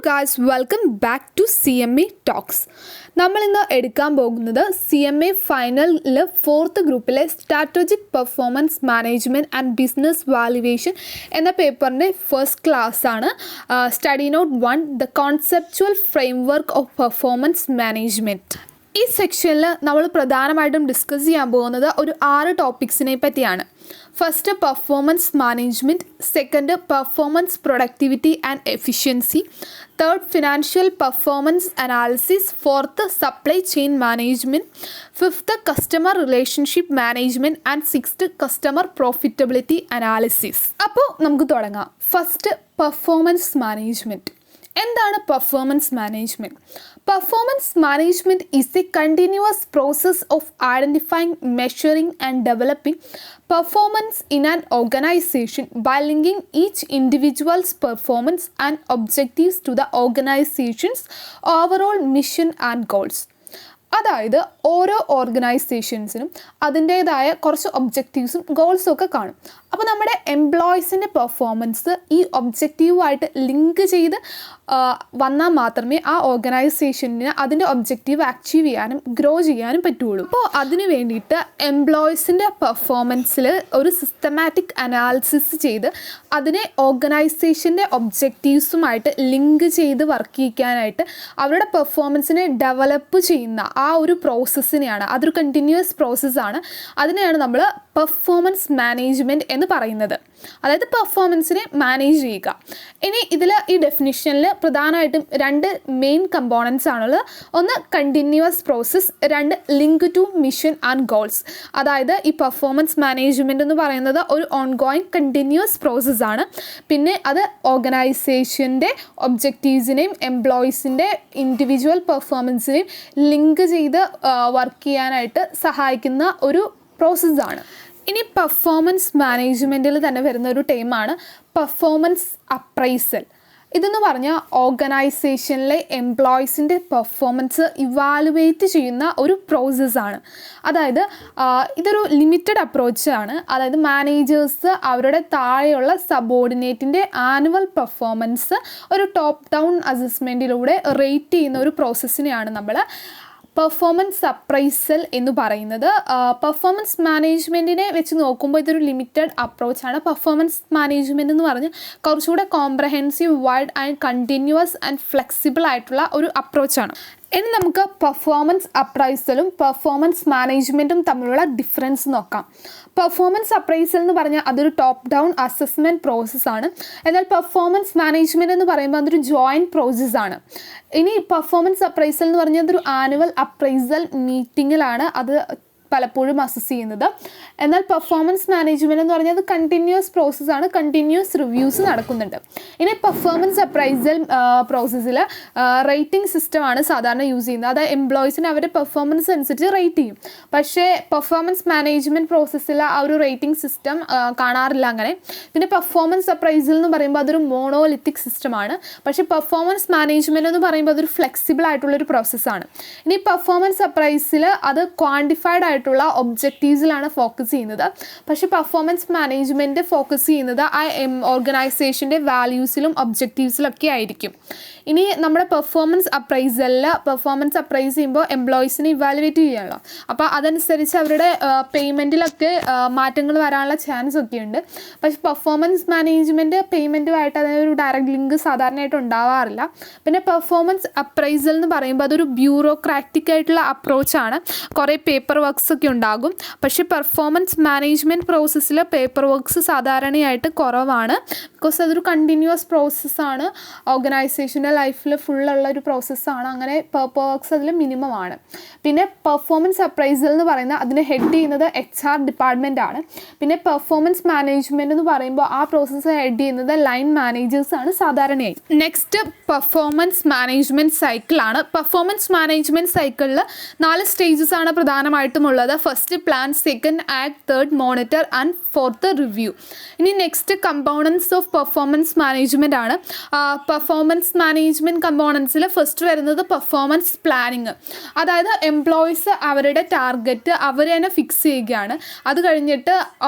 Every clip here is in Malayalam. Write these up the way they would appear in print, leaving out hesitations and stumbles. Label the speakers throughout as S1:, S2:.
S1: guys, welcome back to CMA Talks. നമ്മൾ ഇന്ന് എടുക്കാൻ പോകുന്നത് CMA ഫൈനലിൽ 4th ഗ്രൂപ്പിലെ strategic performance management and business valuation എന്ന പേപ്പറിൻ്റെ ഫസ്റ്റ് ക്ലാസ് ആണ്. Study note 1 the conceptual framework of performance management. ഈ സെക്ഷനിൽ നമ്മൾ പ്രധാനമായിട്ടും ഡിസ്കസ് ചെയ്യാൻ പോകുന്നത് ഒരു 6 ടോപ്പിക്സിനെ പറ്റിയാണ്. First performance management, second performance productivity and efficiency, third financial performance analysis, fourth supply chain management, fifth customer relationship management and sixth customer profitability analysis. അപ്പോൾ നമുക്ക് തുടങ്ങാം. First performance management. എന്താണ് performance management? Performance management is a continuous process of identifying, measuring and developing performance in an organization by linking each individual's performance and objectives to the organization's overall mission and goals. അതായത് ഓരോ ഓർഗനൈസേഷൻസിനും അതിൻ്റേതായ കുറച്ച് ഒബ്ജക്റ്റീവ്സും ഗോൾസും ഒക്കെ കാണും. അപ്പോൾ നമ്മുടെ എംപ്ലോയീസിൻ്റെ പെർഫോമൻസ് ഈ ഒബ്ജക്റ്റീവുമായിട്ട് ലിങ്ക് ചെയ്ത് വന്നാൽ മാത്രമേ ആ ഓർഗനൈസേഷന് അതിൻ്റെ ഒബ്ജക്റ്റീവ് അച്ചീവ് ചെയ്യാനും ഗ്രോ ചെയ്യാനും പറ്റുള്ളൂ. അപ്പോൾ അതിന് വേണ്ടിയിട്ട് എംപ്ലോയീസിൻ്റെ പെർഫോമൻസിൽ ഒരു സിസ്റ്റമാറ്റിക് അനാലിസിസ് ചെയ്ത് അതിനെ ഓർഗനൈസേഷൻ്റെ ഒബ്ജക്റ്റീവ്സുമായിട്ട് ലിങ്ക് ചെയ്ത് വർക്ക് ചെയ്യിക്കാനായിട്ട് അവരുടെ പെർഫോമൻസിനെ ഡെവലപ്പ് ചെയ്യുന്ന ആ ഒരു പ്രോസസ്സിനെയാണ്, അതൊരു കണ്ടിന്യൂസ് പ്രോസസ്സാണ്, അതിനെയാണ് നമ്മൾ പെർഫോമൻസ് മാനേജ്മെൻറ്റ് എന്ന് പറയുന്നത്. അതായത് പെർഫോമൻസിനെ മാനേജ് ചെയ്യുക. ഇനി ഇതിൽ ഈ ഡെഫിനിഷനിൽ പ്രധാനമായിട്ടും 2 മെയിൻ കമ്പോണൻസ് ആണുള്ളത്. ഒന്ന് continuous process, 2 link to mission and goals. അതായത് ഈ പെർഫോമൻസ് മാനേജ്മെൻറ്റ് എന്ന് പറയുന്നത് ഒരു ഓൺഗോയിങ് കണ്ടിന്യൂസ് പ്രോസസ്സാണ്. പിന്നെ അത് ഓർഗനൈസേഷൻ്റെ ഒബ്ജക്റ്റീവ്സിനെയും എംപ്ലോയീസിൻ്റെ ഇൻഡിവിജ്വൽ പെർഫോമൻസിനെയും ലിങ്ക് ചെയ്ത് വർക്ക് ചെയ്യാനായിട്ട് സഹായിക്കുന്ന ഒരു പ്രോസസ്സാണ്. ഇനി പെർഫോമൻസ് മാനേജ്മെൻറ്റിൽ തന്നെ വരുന്ന ഒരു ടൈമാണ് പെർഫോമൻസ് അപ്രൈസൽ. ഇതെന്ന് പറഞ്ഞാൽ ഓർഗനൈസേഷനിലെ എംപ്ലോയീസിൻ്റെ പെർഫോമൻസ് ഇവാലുവേറ്റ് ചെയ്യുന്ന ഒരു പ്രോസസ്സാണ്. അതായത് ഇതൊരു ലിമിറ്റഡ് അപ്രോച്ചാണ്. അതായത് മാനേജേഴ്സ് അവരുടെ താഴെയുള്ള സബോർഡിനേറ്റിൻ്റെ ആനുവൽ പെർഫോമൻസ് ഒരു ടോപ്പ് ഡൗൺ അസസ്മെൻറ്റിലൂടെ റേറ്റ് ചെയ്യുന്ന ഒരു പ്രോസസ്സിനെയാണ് നമ്മൾ പെർഫോമൻസ് അപ്രൈസൽ എന്ന് പറയുന്നത്. പെർഫോമൻസ് മാനേജ്മെൻറ്റിനെ വെച്ച് നോക്കുമ്പോൾ ഇതൊരു ലിമിറ്റഡ് അപ്രോച്ചാണ്. പെർഫോമൻസ് മാനേജ്മെൻറ്റ് എന്ന് പറഞ്ഞ് കുറച്ചുകൂടെ comprehensive, wide and continuous and flexible ആയിട്ടുള്ള ഒരു അപ്രോച്ചാണ്. ഇനി നമുക്ക് പെർഫോമൻസ് അപ്രൈസലും പെർഫോമൻസ് മാനേജ്മെൻറ്റും തമ്മിലുള്ള ഡിഫറൻസ് നോക്കാം. പെർഫോമൻസ് അപ്രൈസൽ എന്ന് പറഞ്ഞാൽ അതൊരു ടോപ്പ് ഡൗൺ അസസ്മെൻറ്റ് പ്രോസസ്സാണ്. എന്നാൽ പെർഫോമൻസ് മാനേജ്മെൻറ്റ് എന്ന് പറയുമ്പോൾ അതൊരു ജോയിൻറ്റ് പ്രോസസ്സാണ്. ഇനി പെർഫോമൻസ് അപ്രൈസൽ എന്ന് പറഞ്ഞാൽ അതൊരു ആനുവൽ അപ്രൈസൽ മീറ്റിങ്ങിലാണ് അത് പലപ്പോഴും അസസ് ചെയ്യുന്നത്. എന്നാൽ പെർഫോമൻസ് മാനേജ്മെൻറ്റ് എന്ന് പറഞ്ഞാൽ അത് കണ്ടിന്യൂസ് പ്രോസസ്സാണ്, കണ്ടിന്യൂസ് റിവ്യൂസ് നടക്കുന്നുണ്ട്. ഇനി പെർഫോമൻസ് അപ്രൈസൽ പ്രോസസ്സിൽ റേറ്റിംഗ് സിസ്റ്റമാണ് സാധാരണ യൂസ് ചെയ്യുന്നത്. അതായത് എംപ്ലോയീസിന് അവരുടെ പെർഫോമൻസ് അനുസരിച്ച് റേറ്റ് ചെയ്യും. പക്ഷേ പെർഫോമൻസ് മാനേജ്മെൻറ്റ് പ്രോസസ്സിൽ ആ ഒരു റേറ്റിംഗ് സിസ്റ്റം കാണാറില്ല അങ്ങനെ. പിന്നെ പെർഫോമൻസ് അപ്രൈസൽ എന്ന് പറയുമ്പോൾ അതൊരു മോണോലിത്തിക് സിസ്റ്റമാണ്. പക്ഷേ പെർഫോമൻസ് മാനേജ്മെൻറ്റ് എന്ന് പറയുമ്പോൾ അതൊരു ഫ്ലെക്സിബിൾ ആയിട്ടുള്ളൊരു പ്രോസസ്സാണ്. ഇനി പെർഫോമൻസ് അപ്രൈസിൽ അത് ക്വാണ്ടിഫൈഡ് ആയിട്ടുള്ള ഒബ്ജക്റ്റീവ്സിലാണ് ഫോക്കസ് ചെയ്യുന്നത്. പക്ഷേ പെർഫോമൻസ് മാനേജ്മെൻറ്റ് ഫോക്കസ് ചെയ്യുന്നത് ആ ഓർഗനൈസേഷൻ്റെ വാല്യൂസിലും ഒബ്ജക്റ്റീവ്സിലൊക്കെ ആയിരിക്കും. ഇനി നമ്മുടെ പെർഫോമൻസ് അപ്രൈസ് ചെയ്യുമ്പോൾ എംപ്ലോയീസിനെ ഇവാലുവേറ്റ് ചെയ്യണമല്ലോ. അപ്പോൾ അതനുസരിച്ച് അവരുടെ പേയ്മെൻറ്റിലൊക്കെ മാറ്റങ്ങൾ വരാനുള്ള ചാൻസ് ഒക്കെ ഉണ്ട്. പക്ഷേ പെർഫോമൻസ് മാനേജ്മെൻറ്റ് പേയ്മെൻറ്റുമായിട്ട് അതിനൊരു ഡയറക്റ്റ് ലിങ്ക് സാധാരണയായിട്ട് ഉണ്ടാവാറില്ല. പിന്നെ പെർഫോമൻസ് അപ്രൈസൽ എന്ന് പറയുമ്പോൾ അതൊരു ബ്യൂറോക്രാറ്റിക് ആയിട്ടുള്ള അപ്രോച്ചാണ്. കുറേ പേപ്പർ വർക്ക്സ് ഒക്കെ ഉണ്ടാകും. പക്ഷേ പെർഫോമൻസ് മാനേജ്മെൻറ്റ് പ്രോസസ്സിൽ പേപ്പർ വർക്ക്സ് സാധാരണയായിട്ട് കുറവാണ്. ബിക്കോസ് അതൊരു കണ്ടിന്യൂസ് പ്രോസസ്സാണ്, ഓർഗനൈസേഷൻ്റെ ലൈഫിൽ ഫുള്ളുള്ള ഒരു പ്രോസസ്സാണ്. അങ്ങനെ പേപ്പർ വർക്ക്സ് അതിൽ മിനിമം ആണ്. പിന്നെ പെർഫോമൻസ് അപ്രൈസൽ എന്ന് പറയുന്നത് അതിനെ ഹെഡ് ചെയ്യുന്നത് HR ഡിപ്പാർട്ട്മെൻ്റ് ആണ്. പിന്നെ പെർഫോമൻസ് മാനേജ്മെൻറ്റ് എന്ന് പറയുമ്പോൾ ആ പ്രോസസ്സ് ഹെഡ് ചെയ്യുന്നത് ലൈൻ മാനേജേഴ്സാണ് സാധാരണയായി. നെക്സ്റ്റ് പെർഫോമൻസ് മാനേജ്മെൻറ്റ് സൈക്കിളാണ്. പെർഫോമൻസ് മാനേജ്മെൻറ്റ് സൈക്കിളിൽ 4 സ്റ്റേജസ് ആണ് പ്രധാനമായിട്ടും എന്നുള്ളത് first plan, second act, third monitor and fourth review. ഇനി next components of performance management ആണ്. പെർഫോമൻസ് മാനേജ്മെൻറ്റ് കമ്പോണൻസിൽ ഫസ്റ്റ് വരുന്നത് പെർഫോമൻസ് പ്ലാനിങ്. അതായത് എംപ്ലോയീസ് അവരുടെ ടാർഗറ്റ് അവർ തന്നെ ഫിക്സ് ചെയ്യുകയാണ്. അത് കഴിഞ്ഞിട്ട്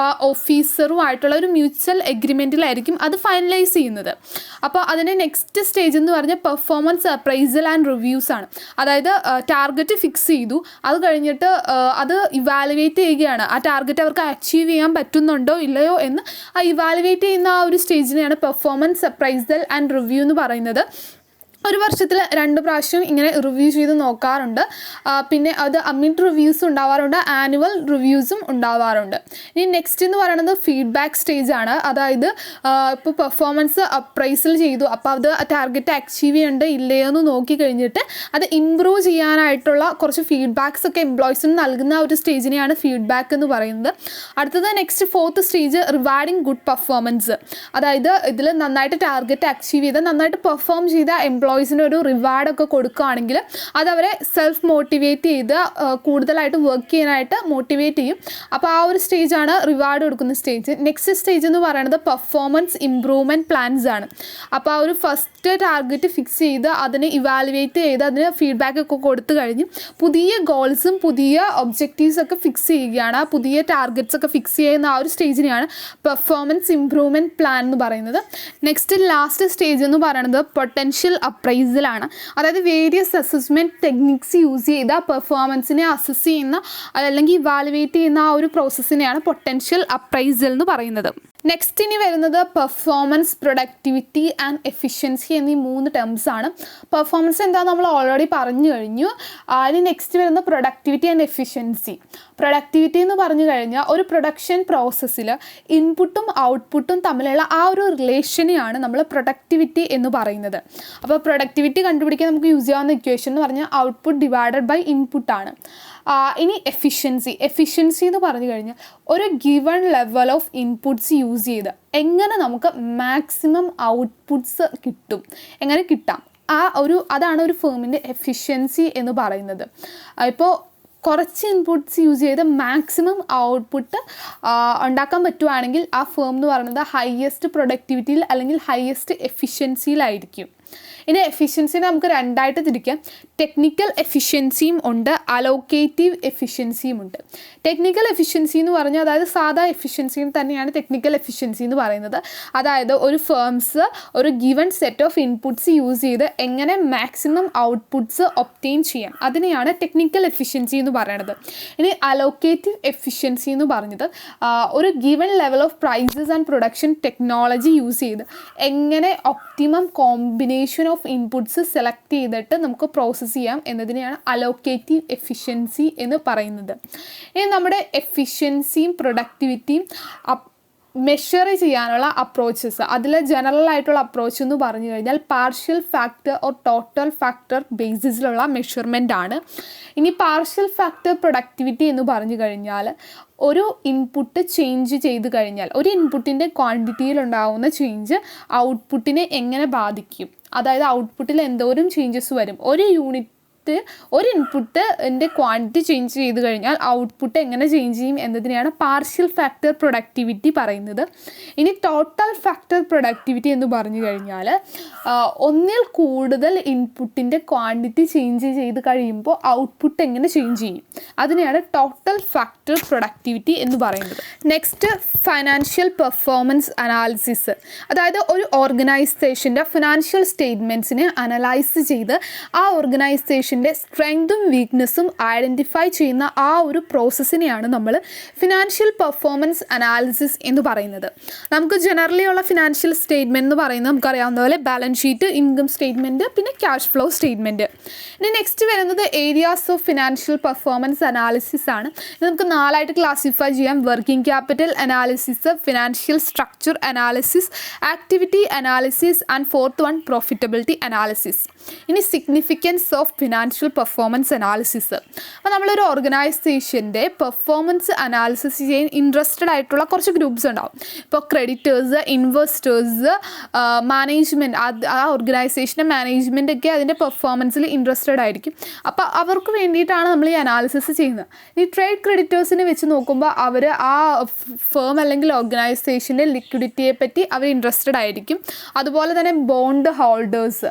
S1: ഓഫീസറുമായിട്ടുള്ള ഒരു മ്യൂച്വൽ എഗ്രിമെൻറ്റിലായിരിക്കും അത് ഫൈനലൈസ് ചെയ്യുന്നത്. അപ്പോൾ അതിൻ്റെ നെക്സ്റ്റ് സ്റ്റേജ് എന്ന് പറഞ്ഞാൽ പെർഫോമൻസ് അപ്രൈസൽ ആൻഡ് റിവ്യൂസ് ആണ്. അതായത് ടാർഗറ്റ് ഫിക്സ് ചെയ്തു, അത് കഴിഞ്ഞിട്ട് അത് ഇവാലുവേറ്റ് ചെയ്യുകയാണ്. ആ ടാർഗറ്റ് അവർക്ക് അച്ചീവ് ചെയ്യാൻ പറ്റുന്നുണ്ടോ ഇല്ലയോ എന്ന് ഇവാലുവേറ്റ് ചെയ്യുന്ന ആ ഒരു സ്റ്റേജിനെയാണ് പെർഫോമൻസ് അപ്രൈസൽ ആൻഡ് റിവ്യൂ എന്ന് പറയുന്നത്. ഒരു വർഷത്തിൽ 2 പ്രാവശ്യം ഇങ്ങനെ റിവ്യൂ ചെയ്ത് നോക്കാറുണ്ട്. പിന്നെ അത് മിഡ് റിവ്യൂസ് ഉണ്ടാവാറുണ്ട്, ആനുവൽ റിവ്യൂസും ഉണ്ടാവാറുണ്ട്. ഇനി നെക്സ്റ്റ് എന്ന് പറയുന്നത് ഫീഡ്ബാക്ക് സ്റ്റേജ് ആണ്. അതായത് ഇപ്പോൾ പെർഫോമൻസ് അപ്രൈസൽ ചെയ്തു, അപ്പോൾ അത് ടാർഗറ്റ് അച്ചീവ് ചെയ്യേണ്ട ഇല്ലയോ എന്ന് നോക്കി കഴിഞ്ഞിട്ട് അത് ഇമ്പ്രൂവ് ചെയ്യാനായിട്ടുള്ള കുറച്ച് ഫീഡ്ബാക്സ് ഒക്കെ എംപ്ലോയീസിന് നൽകുന്ന ഒരു സ്റ്റേജിനെയാണ് ഫീഡ്ബാക്ക് എന്ന് പറയുന്നത്. അടുത്തത് next fourth stage rewarding good performance. അതായത് ഇതിൽ നന്നായിട്ട് ടാർഗറ്റ് അച്ചീവ് ചെയ്ത് നന്നായിട്ട് പെർഫോം ചെയ്ത എംപ്ലോയീസിന് ഒരു റിവാർഡൊക്കെ കൊടുക്കുകയാണെങ്കിൽ അതവരെ സെൽഫ് മോട്ടിവേറ്റ് ചെയ്ത് കൂടുതലായിട്ട് വർക്ക് ചെയ്യാനായിട്ട് മോട്ടിവേറ്റ് ചെയ്യും. അപ്പോൾ ആ ഒരു സ്റ്റേജാണ് റിവാർഡ് കൊടുക്കുന്ന സ്റ്റേജ്. നെക്സ്റ്റ് സ്റ്റേജ് എന്ന് പറയുന്നത് പെർഫോമൻസ് ഇംപ്രൂവ്മെൻറ്റ് പ്ലാൻസ് ആണ്. അപ്പോൾ ആ ഒരു ഫസ്റ്റ് ടാർഗറ്റ് ഫിക്സ് ചെയ്ത് അതിനെ ഇവാലുവേറ്റ് ചെയ്ത് അതിന് ഫീഡ്ബാക്ക് ഒക്കെ കൊടുത്തു കഴിഞ്ഞ് പുതിയ ഗോൾസും പുതിയ ഒബ്ജക്റ്റീവ്സ് ഒക്കെ ഫിക്സ് ചെയ്യുകയാണ്. ആ പുതിയ ടാർഗറ്റ്സ് ഒക്കെ ഫിക്സ് ചെയ്യുന്ന ആ ഒരു സ്റ്റേജിനെയാണ് പെർഫോമൻസ് ഇംപ്രൂവ്മെൻറ്റ് പ്ലാൻ എന്ന് പറയുന്നത്. നെക്സ്റ്റ് ലാസ്റ്റ് സ്റ്റേജ് എന്ന് പറയുന്നത് പൊട്ടൻഷ്യൽ അപ്രൈസലാണ്. അതായത് വേരിയസ് അസസ്മെൻറ്റ് ടെക്നിക്സ് യൂസ് ചെയ്ത പെർഫോമൻസിനെ അസസ് ചെയ്യുന്ന അല്ലെങ്കിൽ ഇവാലുവേറ്റ് ചെയ്യുന്ന ആ ഒരു പ്രോസസ്സിനെയാണ് പൊട്ടൻഷ്യൽ അപ്രൈസൽ എന്ന് പറയുന്നത്. നെക്സ്റ്റ് ഇനി വരുന്നത് പെർഫോമൻസ്, പ്രൊഡക്ടിവിറ്റി ആൻഡ് എഫിഷ്യൻസി എന്നീ 3 ടേംസ് ആണ്. പെർഫോമൻസ് എന്താണെന്ന് നമ്മൾ ഓൾറെഡി പറഞ്ഞു കഴിഞ്ഞു. ഇനി നെക്സ്റ്റ് വരുന്നത് പ്രൊഡക്ടിവിറ്റി ആൻഡ് എഫിഷ്യൻസി. പ്രൊഡക്ടിവിറ്റി എന്ന് പറഞ്ഞു കഴിഞ്ഞാൽ ഒരു പ്രൊഡക്ഷൻ പ്രോസസ്സിൽ ഇൻപുട്ടും ഔട്ട്പുട്ടും തമ്മിലുള്ള ആ ഒരു റിലേഷനെയാണ് നമ്മൾ പ്രൊഡക്ടിവിറ്റി എന്ന് പറയുന്നത്. അപ്പോൾ പ്രൊഡക്ടിവിറ്റി കണ്ടുപിടിക്കാൻ നമുക്ക് യൂസ് ചെയ്യാവുന്ന ഇക്വേഷൻ എന്ന് പറഞ്ഞാൽ ഔട്ട്പുട്ട് ഡിവൈഡഡ് ബൈ ഇൻപുട്ടാണ്. ഇനി എഫിഷ്യൻസി എന്ന് പറഞ്ഞു കഴിഞ്ഞാൽ ഒരു given level of inputs use ചെയ്ത് എങ്ങനെ നമുക്ക് മാക്സിമം ഔട്ട്പുട്ട്സ് എങ്ങനെ കിട്ടാം, അതാണ് ഒരു ഫേമിൻ്റെ എഫിഷ്യൻസി എന്ന് പറയുന്നത്. ഇപ്പോൾ കുറച്ച് ഇൻപുട്ട്സ് യൂസ് ചെയ്ത് മാക്സിമം ഔട്ട്പുട്ട് ഉണ്ടാക്കാൻ പറ്റുവാണെങ്കിൽ ആ ഫേം എന്ന് പറയുന്നത് ഹയസ്റ്റ് പ്രൊഡക്ടിവിറ്റിയിൽ അല്ലെങ്കിൽ ഹയസ്റ്റ് എഫിഷ്യൻസിയിലായിരിക്കും. ഇനി എഫിഷ്യൻസിനെ നമുക്ക് 2ആയിട്ട് തിരിക്കാം. ടെക്നിക്കൽ എഫിഷ്യൻസിയും ഉണ്ട്, അലോക്കേറ്റീവ് എഫിഷ്യൻസിയും ഉണ്ട്. ടെക്നിക്കൽ എഫിഷ്യൻസി എന്ന് പറഞ്ഞാൽ അതായത് സാധാ എഫിഷ്യൻസിയും തന്നെയാണ് ടെക്നിക്കൽ എഫിഷ്യൻസി എന്ന് പറയുന്നത്. അതായത് ഒരു ഫേംസ് ഒരു given set of inputs use ചെയ്ത് എങ്ങനെ മാക്സിമം ഔട്ട്പുട്ട്സ് ഒബ്റ്റെയിൻ ചെയ്യാം, അതിനെയാണ് ടെക്നിക്കൽ എഫിഷ്യൻസി എന്ന് പറയുന്നത്. ഇനി അലോക്കേറ്റീവ് എഫിഷ്യൻസി എന്ന് പറഞ്ഞത് ഒരു given level of prices and production technology use ചെയ്ത് എങ്ങനെ optimum combination of inputs select ചെയ്തിട്ട് നമുക്ക് പ്രോസസ്സ് ചെയ്യാം എന്നതിനെയാണ് അലോക്കേറ്റീവ് എഫിഷ്യൻസി എന്ന് പറയുന്നത്. ഇനി നമ്മുടെ എഫിഷ്യൻസിയും പ്രൊഡക്ടിവിറ്റിയും മെഷർ ചെയ്യാനുള്ള അപ്രോച്ചസ്, അതിൽ ജനറൽ ആയിട്ടുള്ള അപ്രോച്ച് എന്ന് പറഞ്ഞു കഴിഞ്ഞാൽ partial factor or total factor ബേസിസിലുള്ള മെഷർമെൻ്റ് ആണ്. ഇനി പാർഷ്യൽ ഫാക്ടർ പ്രൊഡക്ടിവിറ്റി എന്ന് പറഞ്ഞു കഴിഞ്ഞാൽ ഒരു ഇൻപുട്ട് ചേഞ്ച് ചെയ്ത് കഴിഞ്ഞാൽ ഒരു ഇൻപുട്ടിൻ്റെ ക്വാണ്ടിറ്റിയിലുണ്ടാകുന്ന ചേഞ്ച് ഔട്ട്പുട്ടിനെ എങ്ങനെ ബാധിക്കും, അതായത് ഔട്ട്പുട്ടിൽ എന്തോരം ചേഞ്ചസ് വരും, ഒരു ഇൻപുട്ടിൻ്റെ ക്വാണ്ടിറ്റി ചേഞ്ച് ചെയ്ത് കഴിഞ്ഞാൽ ഔട്ട്പുട്ട് എങ്ങനെ ചേഞ്ച് ചെയ്യും എന്നതിനെയാണ് പാർഷ്യൽ ഫാക്ടർ പ്രൊഡക്ടിവിറ്റി പറയുന്നത്. ഇനി ടോട്ടൽ ഫാക്ടർ പ്രൊഡക്ടിവിറ്റി എന്ന് പറഞ്ഞു കഴിഞ്ഞാൽ ഒന്നിൽ കൂടുതൽ ഇൻപുട്ടിൻ്റെ ക്വാണ്ടിറ്റി ചേഞ്ച് ചെയ്ത് കഴിയുമ്പോൾ ഔട്ട്പുട്ട് എങ്ങനെ ചേഞ്ച് ചെയ്യും, അതിനെയാണ് ടോട്ടൽ ഫാക്ടർ പ്രൊഡക്ടിവിറ്റി എന്ന് പറയുന്നത്. Next financial performance analysis. അതായത് ഒരു ഓർഗനൈസേഷൻ്റെ ഫിനാൻഷ്യൽ സ്റ്റേറ്റ്മെൻറ്റ്സിനെ അനലൈസ് ചെയ്ത് ആ ഓർഗനൈസേഷൻ സ്ട്രെങ്തും വീക്ക്നെസ്സും ഐഡൻറ്റിഫൈ ചെയ്യുന്ന ആ ഒരു പ്രോസസ്സിനെയാണ് നമ്മൾ ഫിനാൻഷ്യൽ പെർഫോമൻസ് അനാലിസിസ് എന്ന് പറയുന്നത്. നമുക്ക് ജനറലി ഉള്ള ഫിനാൻഷ്യൽ സ്റ്റേറ്റ്മെൻറ്റ് എന്ന് പറയുന്നത് നമുക്കറിയാവുന്ന പോലെ ബാലൻസ് ഷീറ്റ്, ഇൻകം സ്റ്റേറ്റ്മെൻറ്റ്, പിന്നെ ക്യാഷ് ഫ്ലോ സ്റ്റേറ്റ്മെൻറ്റ്. ഇനി നെക്സ്റ്റ് വരുന്നത് areas of financial performance analysis ആണ്. ഇത് നമുക്ക് 4ആയിട്ട് ക്ലാസിഫൈ ചെയ്യാം: working capital analysis, financial structure analysis, activity analysis and 4th one profitability analysis. ഇനി significance of financial financial performance analysis. അപ്പോൾ നമ്മളൊരു ഓർഗനൈസേഷൻ്റെ പെർഫോമൻസ് അനാലിസിസ് ചെയ്യാൻ ഇൻട്രസ്റ്റഡ് ആയിട്ടുള്ള കുറച്ച് ഗ്രൂപ്പ്സ് ഉണ്ടാവും. ഇപ്പോൾ ക്രെഡിറ്റേഴ്സ്, ഇൻവെസ്റ്റേഴ്സ്, മാനേജ്മെൻറ്റ്, ആ ഓർഗനൈസേഷൻ്റെ മാനേജ്മെൻ്റ് ഒക്കെ അതിൻ്റെ പെർഫോമൻസിൽ ഇൻട്രസ്റ്റഡ് ആയിരിക്കും. അപ്പോൾ അവർക്ക് വേണ്ടിയിട്ടാണ് നമ്മൾ ഈ അനാലിസിസ് ചെയ്യുന്നത്. ഈ ട്രേഡ് ക്രെഡിറ്റേഴ്സിനെ വെച്ച് നോക്കുമ്പോൾ അവർ ആ ഫേം അല്ലെങ്കിൽ ഓർഗനൈസേഷൻ്റെ ലിക്വിഡിറ്റിയെ പറ്റി അവർ ഇൻട്രസ്റ്റഡ് ആയിരിക്കും. അതുപോലെ തന്നെ ബോണ്ട് ഹോൾഡേഴ്സ്,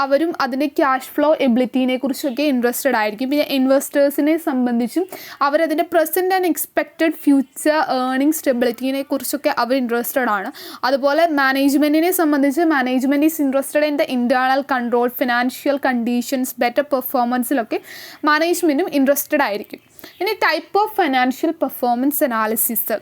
S1: അവരും അതിൻ്റെ ക്യാഷ് ഫ്ലോ എബിലിറ്റിനെ കുറിച്ചൊക്കെ ഇൻട്രസ്റ്റഡ് ആയിരിക്കും. പിന്നെ ഇൻവെസ്റ്റേഴ്സിനെ സംബന്ധിച്ചും അവരതിൻ്റെ present and expected future earning സ്റ്റെബിലിറ്റിനെ കുറിച്ചൊക്കെ അവർ ഇൻട്രസ്റ്റഡ് ആണ്. അതുപോലെ മാനേജ്മെൻറ്റിനെ സംബന്ധിച്ച് management is interested in the internal control, financial conditions, better പെർഫോമൻസിലൊക്കെ മാനേജ്മെൻറ്റും ഇൻട്രസ്റ്റഡ് ആയിരിക്കും. ഇനി type of financial performance analysis.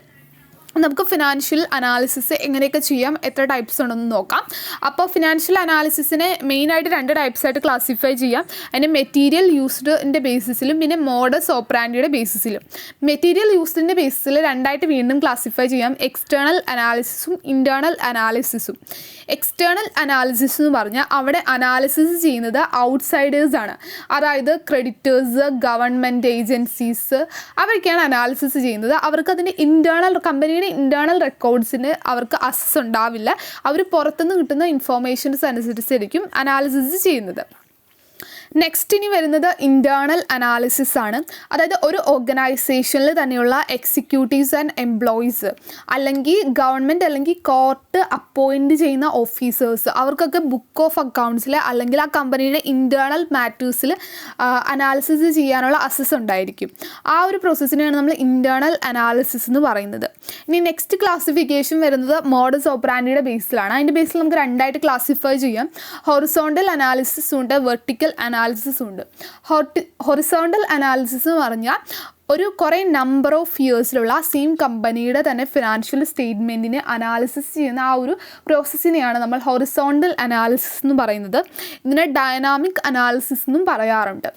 S1: നമുക്ക് ഫിനാൻഷ്യൽ അനാലിസിസ് എങ്ങനെയൊക്കെ ചെയ്യാം, എത്ര ടൈപ്സ് ഉണ്ടെന്ന് നോക്കാം. അപ്പോൾ ഫിനാൻഷ്യൽ അനാലിസിസിനെ മെയിനായിട്ട് 2 ടൈപ്സായിട്ട് ക്ലാസിഫൈ ചെയ്യാം. അതിൻ്റെ മെറ്റീരിയൽ യൂസ്ഡിൻ്റെ ബേസിസിലും പിന്നെ മോഡസ് ഓപ്പറാൻഡിയുടെ ബേസിസിലും. മെറ്റീരിയൽ യൂസ്ഡിൻ്റെ ബേസിസിൽ 2ആയിട്ട് വീണ്ടും ക്ലാസിഫൈ ചെയ്യാം, എക്സ്റ്റേണൽ അനാലിസിസും ഇൻറ്റേർണൽ അനാലിസിസും. എക്സ്റ്റേണൽ അനാലിസിസ് എന്ന് പറഞ്ഞാൽ അവിടെ അനാലിസിസ് ചെയ്യുന്നത് ഔട്ട്സൈഡേഴ്സാണ്. അതായത് ക്രെഡിറ്റേഴ്സ്, ഗവൺമെൻറ് ഏജൻസീസ്, അവരൊക്കെയാണ് അനാലിസിസ് ചെയ്യുന്നത്. അവർക്ക് അതിൻ്റെ കമ്പനിയുടെ ഇൻറ്റേർണൽ റെക്കോർഡ്സിന് അവർക്ക് അക്സസ് ഉണ്ടാവില്ല. അവർ പുറത്തുനിന്ന് കിട്ടുന്ന ഇൻഫോർമേഷൻസ് അനുസരിച്ചായിരിക്കും അനാലിസിസ് ചെയ്യുന്നത്. നെക്സ്റ്റ് ഇനി വരുന്നത് ഇൻറ്റേർണൽ അനാലിസിസ് ആണ്. അതായത് ഒരു ഓർഗനൈസേഷനിൽ തന്നെയുള്ള എക്സിക്യൂട്ടീവ്സ് ആൻഡ് എംപ്ലോയീസ്, അല്ലെങ്കിൽ ഗവൺമെൻറ് അല്ലെങ്കിൽ കോർട്ട് അപ്പോയിൻറ്റ് ചെയ്യുന്ന ഓഫീസേഴ്സ്, അവർക്കൊക്കെ ബുക്ക് ഓഫ് അക്കൗണ്ട്സിൽ അല്ലെങ്കിൽ ആ കമ്പനിയുടെ ഇൻറ്റേർണൽ മാറ്റേഴ്സിൽ അനാലിസിസ് ചെയ്യാനുള്ള അക്സസ് ഉണ്ടായിരിക്കും. ആ ഒരു പ്രോസസ്സിനെയാണ് നമ്മൾ ഇൻറ്റേർണൽ അനാലിസിസ് എന്ന് പറയുന്നത്. ഇനി നെക്സ്റ്റ് ക്ലാസിഫിക്കേഷൻ വരുന്നത് മോഡസ് ഓപ്പറാൻഡിയുടെ ബേസിലാണ്. അതിൻ്റെ ബേസിൽ നമുക്ക് 2ആയിട്ട് ക്ലാസിഫൈ ചെയ്യാം. ഹൊറിസോണ്ടൽ അനാലിസിസ് ഉണ്ട്, വെർട്ടിക്കൽ അനാലിസിസ് ഉണ്ട്. ഹൊറിസോണ്ടൽ അനാലിസിസ് എന്ന് പറഞ്ഞാൽ കുറേ നമ്പർ ഓഫ് ഇയേഴ്സിലുള്ള സെയിം കമ്പനിയുടെ തന്നെ ഫിനാൻഷ്യൽ സ്റ്റേറ്റ്മെൻറ്റിനെ അനാലിസിസ് ചെയ്യുന്ന ആ ഒരു പ്രോസസ്സിനെയാണ് നമ്മൾ ഹൊറിസോണ്ടൽ അനാലിസിസ് എന്ന് പറയുന്നത്. ഇതിനെ ഡൈനാമിക് അനാലിസിസ് എന്നും പറയാറുണ്ട്.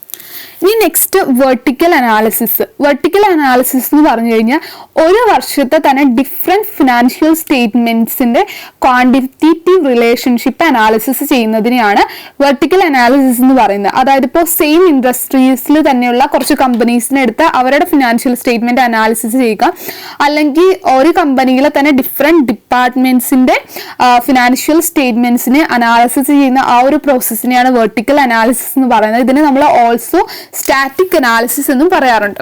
S1: ഇനി next vertical analysis. Vertical analysis എന്ന് പറഞ്ഞു കഴിഞ്ഞാൽ ഒരു വർഷത്തെ തന്നെ ഡിഫറെൻറ്റ് ഫിനാൻഷ്യൽ സ്റ്റേറ്റ്മെൻറ്റ്സിൻ്റെ ക്വാണ്ടിറ്റേറ്റീവ് റിലേഷൻഷിപ്പ് അനാലിസിസ് ചെയ്യുന്നതിനെയാണ് വെർട്ടിക്കൽ അനാലിസിസ് എന്ന് പറയുന്നത്. അതായത് ഇപ്പോൾ സെയിം ഇൻഡസ്ട്രീസിൽ തന്നെയുള്ള കുറച്ച് കമ്പനീസിനെ എടുത്ത് അവരുടെ ഫിനാൻഷ്യൽ സ്റ്റേറ്റ്മെൻറ്റ് അനാലിസിസ് ചെയ്യുക, അല്ലെങ്കിൽ ഒരു കമ്പനിയിലെ തന്നെ ഡിഫറെൻറ്റ് ഡിപ്പാർട്ട്മെൻറ്റ്സിൻ്റെ ഫിനാൻഷ്യൽ സ്റ്റേറ്റ്മെൻറ്റ്സിനെ അനാലിസിസ് ചെയ്യുന്ന ആ ഒരു പ്രോസസ്സിനെയാണ് വെർട്ടിക്കൽ അനാലിസിസ് എന്ന് പറയുന്നത്. ഇതിനെ നമ്മൾ ഓൾസോ സ്റ്റാറ്റിക് അനാലിസിസ് എന്നും പറയാറുണ്ട്.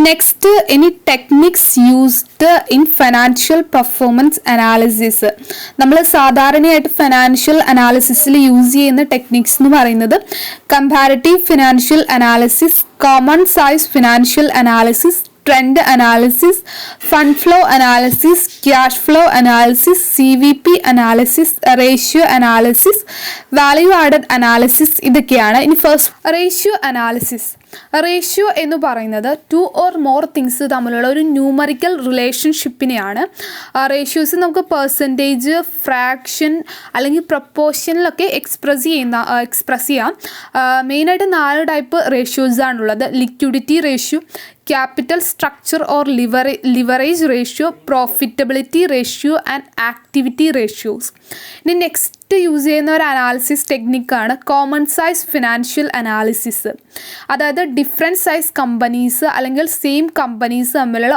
S1: നെക്സ്റ്റ് ഇനി techniques used in financial performance analysis. നമ്മൾ സാധാരണയായിട്ട് ഫിനാൻഷ്യൽ അനാലിസിസിൽ യൂസ് ചെയ്യുന്ന ടെക്നിക്സ് എന്ന് പറയുന്നത് comparative financial analysis, common size financial analysis, trend analysis, fund flow analysis, cash flow analysis, CVP analysis, ratio analysis, value added analysis, ഇതൊക്കെയാണ്. ഇനി ഫസ്റ്റ് റേഷ്യോ അനാലിസിസ്. റേഷ്യോ എന്ന് പറയുന്നത് 2 or more തിങ്സ് തമ്മിലുള്ള ഒരു ന്യൂമറിക്കൽ റിലേഷൻഷിപ്പിനെയാണ്. റേഷ്യോസ് നമുക്ക് പെർസെൻറ്റേജ്, ഫ്രാക്ഷൻ അല്ലെങ്കിൽ പ്രപ്പോർഷനിലൊക്കെ എക്സ്പ്രസ് ചെയ്യാം. മെയിനായിട്ട് 4 ടൈപ്പ് റേഷ്യോസ് ആണുള്ളത്. Liquidity ratio, capital structure or leverage ratio, profitability ratio and activity ratios. ഇനി നെക്സ്റ്റ് യൂസ് ചെയ്യുന്ന ഒരു അനാലിസിസ് ടെക്നിക്കാണ് കോമൺ സൈസ് ഫിനാൻഷ്യൽ അനാലിസിസ്. അതായത് ഡിഫറെൻറ്റ് സൈസ് കമ്പനീസ് അല്ലെങ്കിൽ സെയിം കമ്പനീസ് തമ്മിലുള്ള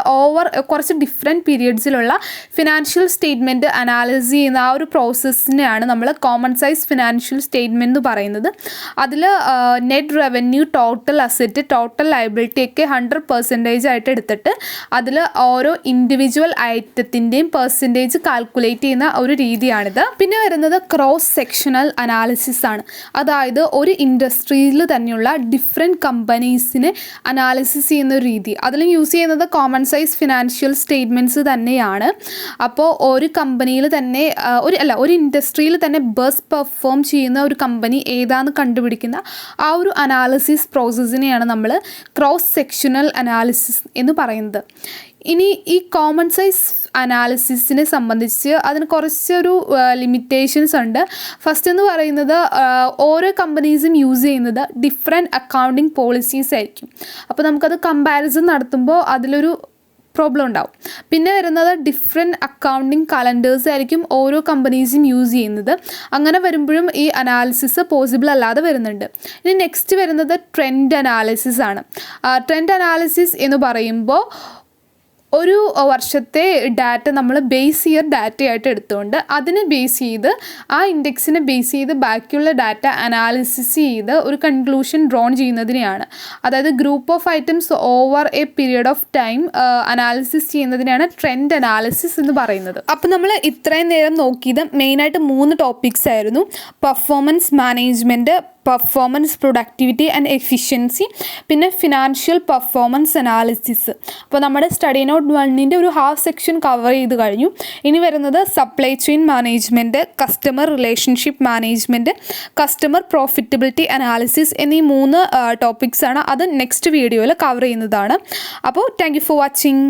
S1: കുറച്ച് ഡിഫറെൻറ്റ് പീരിയഡ്സിലുള്ള ഫിനാൻഷ്യൽ സ്റ്റേറ്റ്മെൻറ്റ് അനാലിസ് ചെയ്യുന്ന ആ ഒരു പ്രോസസ്സിനെയാണ് നമ്മൾ കോമൺ സൈസ് ഫിനാൻഷ്യൽ സ്റ്റേറ്റ്മെൻറ്റ് എന്ന് പറയുന്നത്. അതിൽ net revenue, total asset, total liability ഒക്കെ 100% ആയിട്ട് എടുത്തിട്ട് അതിൽ ഓരോ ഇൻഡിവിജ്വൽ ഐറ്റത്തിൻ്റെയും പെർസെൻറ്റേജ് കാൽക്കുലേറ്റ് ചെയ്യുന്ന ഒരു രീതിയാണിത്. പിന്നെ വരുന്നത് ക്രോസ് സെക്ഷണൽ അനാലിസിസ് ആണ്. അതായത് ഒരു ഇൻഡസ്ട്രിയിൽ തന്നെയുള്ള ഡിഫറെൻറ്റ് കമ്പനീസിനെ അനാലിസിസ് ചെയ്യുന്ന ഒരു രീതി. അതിൽ യൂസ് ചെയ്യുന്നത് കോമൺ സൈസ് ഫിനാൻഷ്യൽ സ്റ്റേറ്റ്മെൻറ്റ്സ് തന്നെയാണ്. അപ്പോൾ ഒരു കമ്പനിയിൽ തന്നെ ഒരു ഇൻഡസ്ട്രിയിൽ തന്നെ ബെസ്റ്റ് പെർഫോം ചെയ്യുന്ന ഒരു കമ്പനി ഏതാണെന്ന് കണ്ടുപിടിക്കുന്ന ആ ഒരു അനാലിസിസ് പ്രോസസ്സിനെയാണ് നമ്മൾ ക്രോസ് സെക്ഷണൽ അനാലിസിസ് എന്ന് പറയുന്നത്. ഇനി ഈ കോമൺ സൈസ് അനാലിസിസിനെ സംബന്ധിച്ച് അതിന് കുറച്ചൊരു ലിമിറ്റേഷൻസ് ഉണ്ട്. ഫസ്റ്റ് എന്ന് പറയുന്നത് ഓരോ കമ്പനീസും യൂസ് ചെയ്യുന്നത് ഡിഫറെൻറ്റ് അക്കൗണ്ടിങ് പോളിസീസ് ആയിരിക്കും. അപ്പോൾ നമുക്കത് കമ്പാരിസൺ നടത്തുമ്പോൾ അതിലൊരു പ്രോബ്ലം ഉണ്ടാവും. പിന്നെ വരുന്നത് ഡിഫറെൻറ്റ് അക്കൗണ്ടിങ് കലണ്ടേഴ്സ് ആയിരിക്കും ഓരോ കമ്പനീസും യൂസ് ചെയ്യുന്നത്. അങ്ങനെ വരുമ്പോഴും ഈ അനാലിസിസ് പോസിബിൾ അല്ലാതെ വരുന്നുണ്ട്. ഇനി നെക്സ്റ്റ് വരുന്നത് ട്രെൻഡ് അനാലിസിസ് ആണ്. ട്രെൻഡ് അനാലിസിസ് എന്ന് പറയുമ്പോൾ ഒരു വർഷത്തെ ഡാറ്റ നമ്മൾ ബേസ് ഇയർ ഡാറ്റയായിട്ട് എടുത്തുകൊണ്ട് അതിനെ ബേസ് ചെയ്ത് ആ ഇൻഡെക്സിനെ ബേസ് ചെയ്ത് ബാക്കിയുള്ള ഡാറ്റ അനാലിസിസ് ചെയ്ത് ഒരു കൺക്ലൂഷൻ ഡ്രോൺ ചെയ്യുന്നതിനെയാണ്, അതായത് group of items over a period of time analysis ചെയ്യുന്നതിനെയാണ് ട്രെൻഡ് അനാലിസിസ് എന്ന് പറയുന്നത്. അപ്പോൾ നമ്മൾ ഇത്രയും നേരം നോക്കിയത് മെയിനായിട്ട് 3 ടോപ്പിക്സ് ആയിരുന്നു. Performance management, performance productivity and efficiency, പിന്നെ ഫിനാൻഷ്യൽ പെർഫോമൻസ് അനാലിസിസ്. അപ്പോൾ നമ്മുടെ സ്റ്റഡി നോട്ട് 1ൻ്റെ ഒരു ഹാഫ് സെക്ഷൻ കവർ ചെയ്ത് കഴിഞ്ഞു. ഇനി വരുന്നത് supply chain management, customer relationship management, customer profitability analysis എന്നീ 3 ടോപ്പിക്സാണ്. അത് നെക്സ്റ്റ് വീഡിയോയിൽ കവർ ചെയ്യുന്നതാണ്. അപ്പോൾ താങ്ക് യു ഫോർ വാച്ചിങ്.